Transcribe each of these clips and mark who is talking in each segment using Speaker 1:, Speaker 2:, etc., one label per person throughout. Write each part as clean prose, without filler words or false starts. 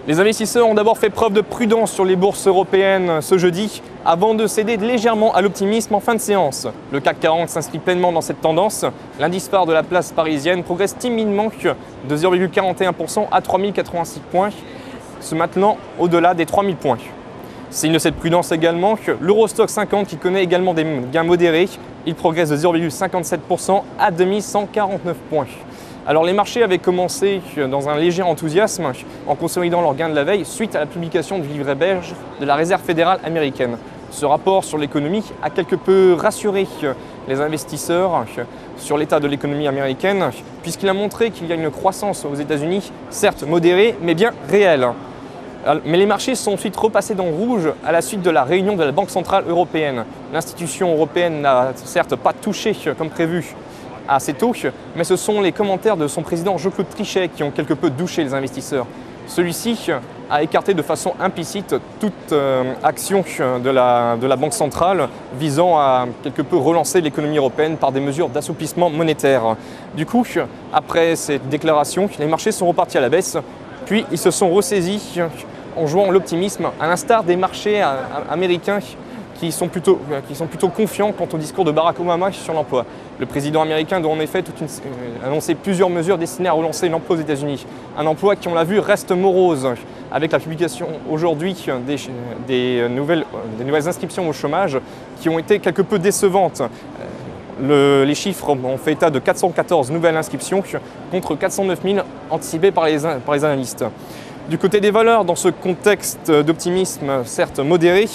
Speaker 1: Les investisseurs ont d'abord fait preuve de prudence sur les bourses européennes ce jeudi, avant de céder légèrement à l'optimisme en fin de séance. Le CAC 40 s'inscrit pleinement dans cette tendance. L'indice phare de la place parisienne progresse timidement de 0,41% à 3086 points, se maintenant au-delà des 3000 points. Signe de cette prudence également, l'Eurostoxx 50 qui connaît également des gains modérés, il progresse de 0,57% à 2149 points. Alors les marchés avaient commencé dans un léger enthousiasme en consolidant leurs gains de la veille suite à la publication du livret beige de la Réserve fédérale américaine. Ce rapport sur l'économie a quelque peu rassuré les investisseurs sur l'état de l'économie américaine puisqu'il a montré qu'il y a une croissance aux États-Unis, certes modérée mais bien réelle. Mais les marchés sont ensuite repassés dans le rouge à la suite de la réunion de la Banque centrale européenne. L'institution européenne n'a certes pas touché comme prévu à ces taux, mais ce sont les commentaires de son président Jean-Claude Trichet qui ont quelque peu douché les investisseurs. Celui-ci a écarté de façon implicite toute action de la Banque centrale visant à quelque peu relancer l'économie européenne par des mesures d'assouplissement monétaire. Du coup, après cette déclaration, les marchés sont repartis à la baisse, puis ils se sont ressaisis en jouant l'optimisme, à l'instar des marchés américains qui sont plutôt confiants quant au discours de Barack Obama sur l'emploi. Le président américain doit en effet annoncer plusieurs mesures destinées à relancer l'emploi aux États-Unis. Un emploi qui, on l'a vu, reste morose, avec la publication aujourd'hui des nouvelles inscriptions au chômage qui ont été quelque peu décevantes. Les chiffres ont fait état de 414 nouvelles inscriptions contre 409 000 anticipées par les analystes. Du côté des valeurs, dans ce contexte d'optimisme certes modéré,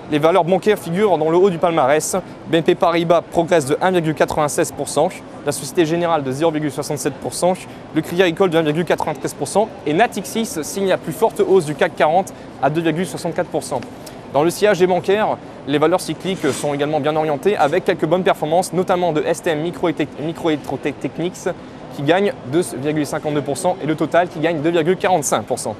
Speaker 1: les valeurs bancaires figurent dans le haut du palmarès. BNP Paribas progresse de 1,96%, la Société Générale de 0,67%, le Crédit Agricole de 1,93% et Natixis signe la plus forte hausse du CAC 40 à 2,64%. Dans le sillage des bancaires, les valeurs cycliques sont également bien orientées avec quelques bonnes performances, notamment de STM Microelectrotechnics qui gagne 2,52% et le Total qui gagne 2,45%.